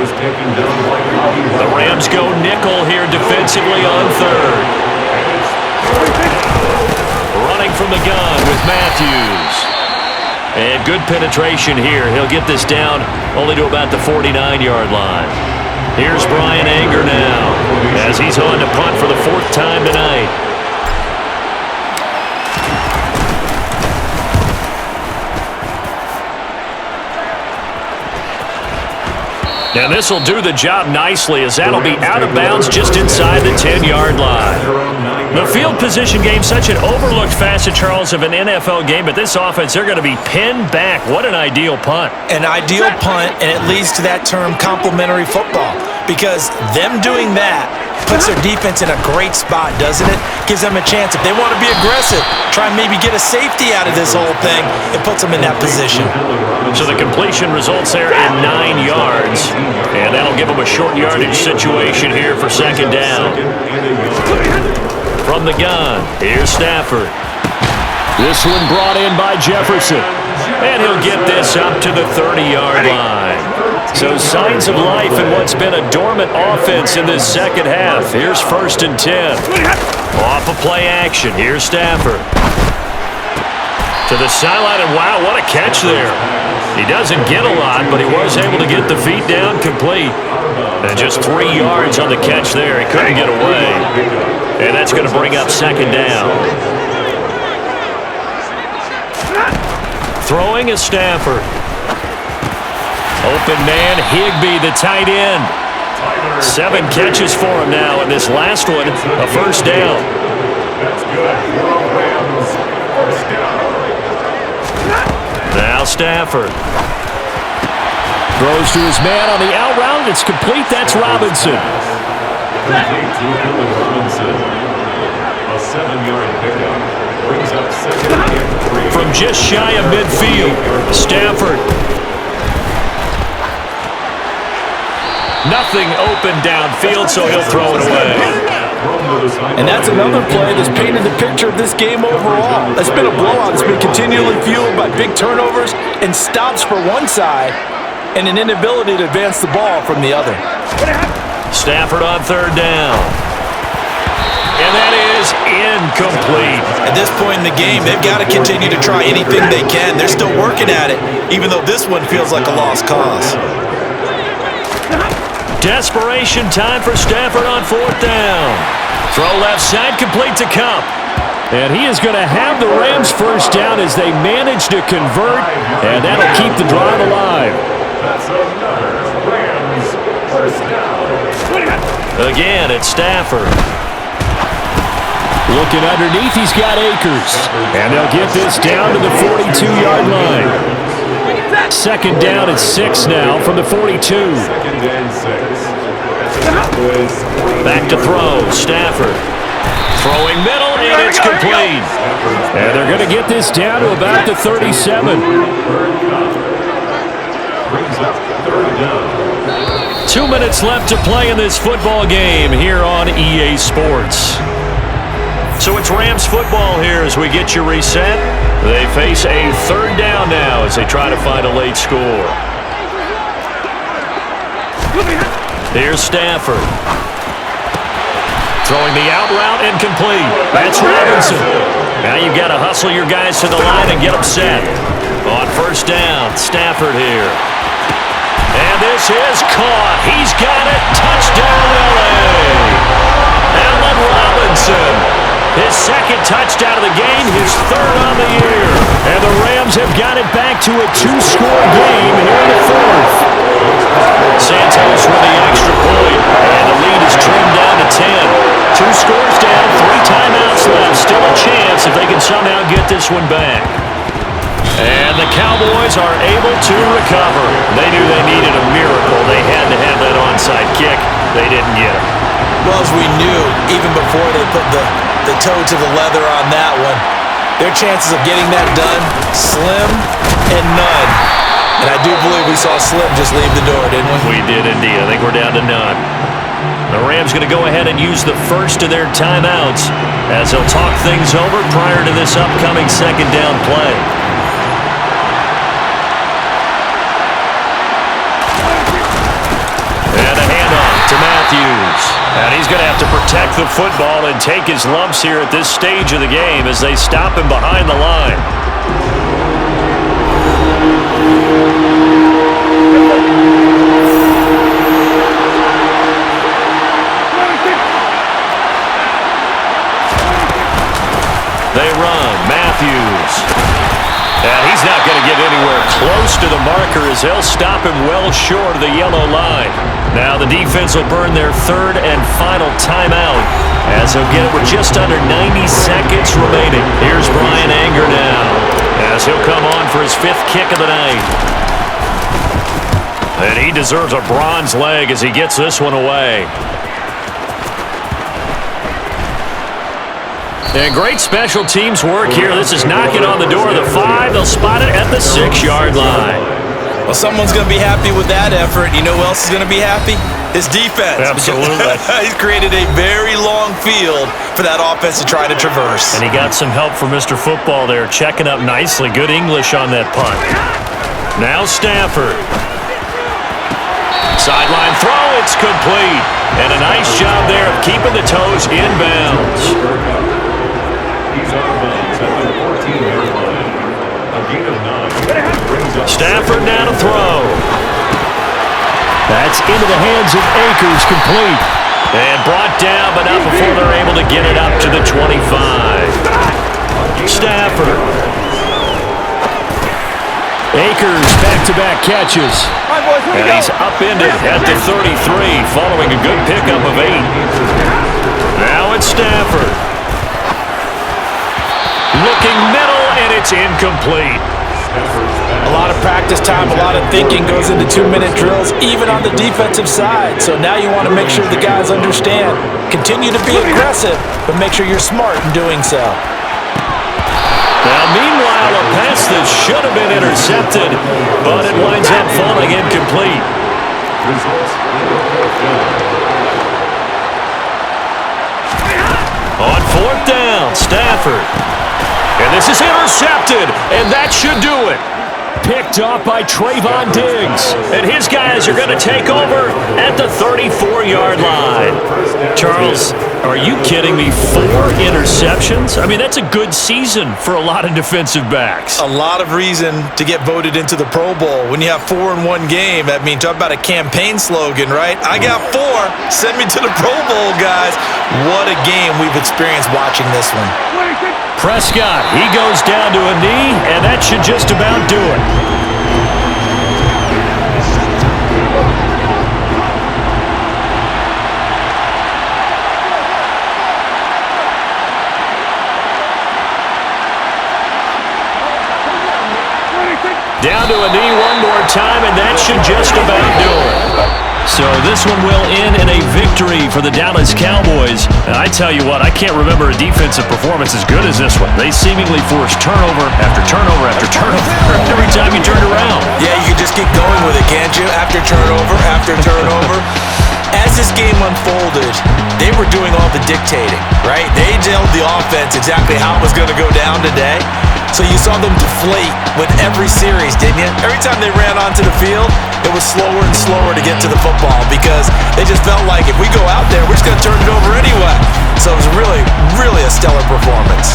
The Rams go nickel here defensively on 3rd. Running from the gun with Matthews. And good penetration here. He'll get this down only to about the 49-yard line. Here's Brian Anger now as he's on to punt for the 4th time tonight. And this will do the job nicely as that'll be out of bounds just inside the 10-yard line. The field position game, such an overlooked facet, Charles, of an NFL game, but this offense, they're going to be pinned back. What an ideal punt. An ideal punt, and it leads to that term complementary football because them doing that puts their defense in a great spot, doesn't it? Gives them a chance. If they want to be aggressive, try and maybe get a safety out of this whole thing, it puts them in that position. So the completion results there in 9 yards, and that'll give them a short yardage situation here for 2nd down. From the gun, here's Stafford. This one brought in by Jefferson, and he'll get this up to the 30-yard line. So signs of life in what's been a dormant offense in this 2nd half. Here's 1st and 10. Off of play action, here's Stafford. To the sideline, and wow, what a catch there. He doesn't get a lot, but he was able to get the feet down complete. And just 3 yards on the catch there. He couldn't get away. And that's going to bring up second down. Throwing is Stafford. Open man, Higbee, the tight end. 7 catches for him now, and this last one, a first down. That's good. Rams, first down. Now Stafford. Throws to his man on the out route. It's complete. That's Robinson. Complete to Billy Robinson. A 7-yard pickup. Brings up second and 3. From just shy of midfield, Stafford. Nothing open downfield, so he'll throw it away. And that's another play that's painted the picture of this game overall. It's been a blowout. It's been continually fueled by big turnovers and stops for one side and an inability to advance the ball from the other. Stafford on third down. And that is incomplete. At this point in the game, they've got to continue to try anything they can. They're still working at it, even though this one feels like a lost cause. Desperation time for Stafford on fourth down. Throw left side, complete to Cupp. And he is going to have the Rams first down as they manage to convert, and that'll keep the drive alive. That's another Rams first down. Again, it's Stafford. Looking underneath, he's got Akers. And they'll get this down to the 42-yard line. Second down at 6 now from the 42. Second and 6. Back to throw, Stafford. Throwing middle, and it's complete. And they're going to get this down to about the 37. Brings up third down. 2 minutes left to play in this football game here on EA Sports. So it's Rams football here as we get you reset. They face a third down now as they try to find a late score. Here's Stafford. Throwing the out route incomplete. That's Robinson. Now you've got to hustle your guys to the line and get them set. On first down, Stafford here. And this is caught. He's got it. Touchdown, LA. Allen Robinson. His second touchdown of the game, his third on the year. And the Rams have got it back to a 2-score game here in the fourth. Santos with the extra point, and the lead is trimmed down to 10. 2 scores down, 3 timeouts left. Still a chance if they can somehow get this one back. And the Cowboys are able to recover. They knew they needed a miracle. They had to have that onside kick. They didn't get it. Well, as we knew, even before they put the toe to the leather on that one, their chances of getting that done, slim and none. And I do believe we saw Slim just leave the door, didn't we? We did indeed. I think we're down to none. The Rams going to go ahead and use the first of their timeouts as they'll talk things over prior to this upcoming second down play. And a handoff to Matthews. And he's going to have to protect the football and take his lumps here at this stage of the game as they stop him behind the line. They run. Matthews. And he's not going to get anywhere close to the marker as they'll stop him well short of the yellow line. Now the defense will burn their third and final timeout as they'll get it with just under 90 seconds remaining. Here's Brian Anger now as he'll come on for his 5th kick of the night. And he deserves a bronze leg as he gets this one away. And great special teams work here. This is knocking on the door of the 5. They'll spot it at the 6-yard line. Well, someone's going to be happy with that effort. You know who else is going to be happy? His defense. Absolutely. He's created a very long field for that offense to try to traverse. And he got some help from Mr. Football there, checking up nicely. Good English on that punt. Now Stafford. Sideline throw, it's complete. And a nice job there of keeping the toes inbounds. He's on bounds at the 14-yard line. gain of 9. Brings up Stafford now to throw. That's into the hands of Akers, complete. And brought down, but not before they're able to get it up to the 25. Stafford. Akers, back-to-back catches. And he's upended at the 33, following a good pickup of 8. Now it's Stafford. Looking middle, and it's incomplete. A lot of practice time, a lot of thinking goes into 2-minute drills, even on the defensive side. So now you want to make sure the guys understand. Continue to be aggressive, but make sure you're smart in doing so. Now, meanwhile, a pass that should have been intercepted, but it winds up falling incomplete. On 4th down, Stafford. And this is intercepted, and that should do it. Picked off by Trevon Diggs. And his guys are going to take over at the 34-yard line. Charles, are you kidding me? 4 interceptions? I mean, that's a good season for a lot of defensive backs. A lot of reason to get voted into the Pro Bowl. When you have 4 in one game, that means talk about a campaign slogan, right? I got 4. Send me to the Pro Bowl, guys. What a game we've experienced watching this one. Prescott, he goes down to a knee, and that should just about do it. Down to a knee one more time, and that should just about do it. So this one will end in a victory for the Dallas Cowboys. And I tell you what, I can't remember a defensive performance as good as this one. They seemingly forced turnover after turnover after turnover every time you turned around. Yeah, you can just keep going with it, can't you? After turnover. As this game unfolded, they were doing all the dictating, right? They told the offense exactly how it was going to go down today. So you saw them deflate with every series, didn't you? Every time they ran onto the field, it was slower and slower to get to the football because they just felt like if we go out there, we're just going to turn it over anyway. So it was really, really a stellar performance.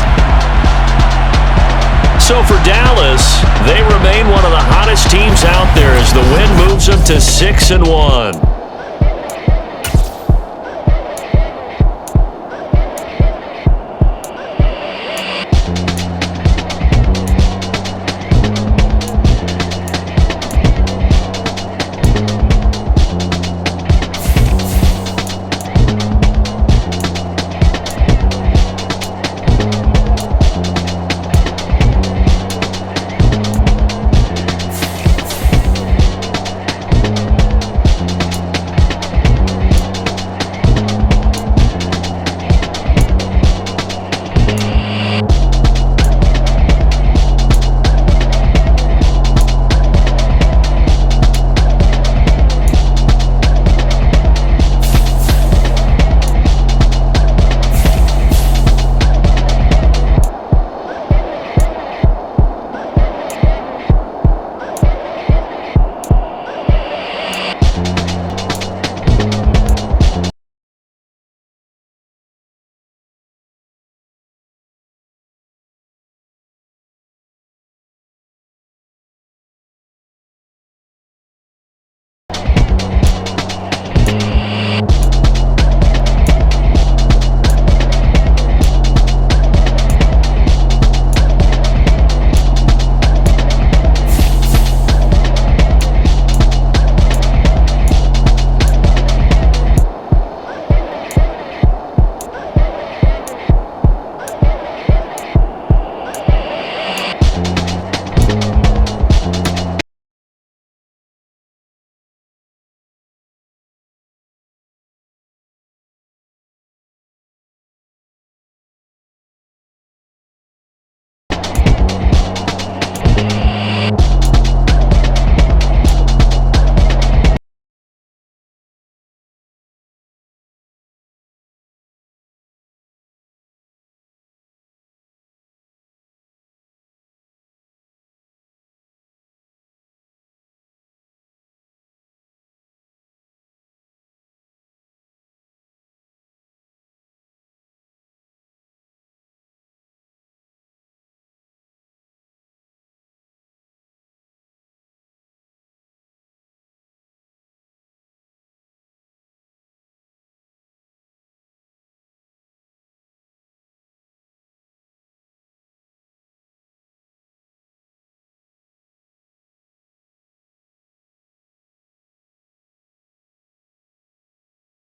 So for Dallas, they remain one of the hottest teams out there as the win moves them to 6-1.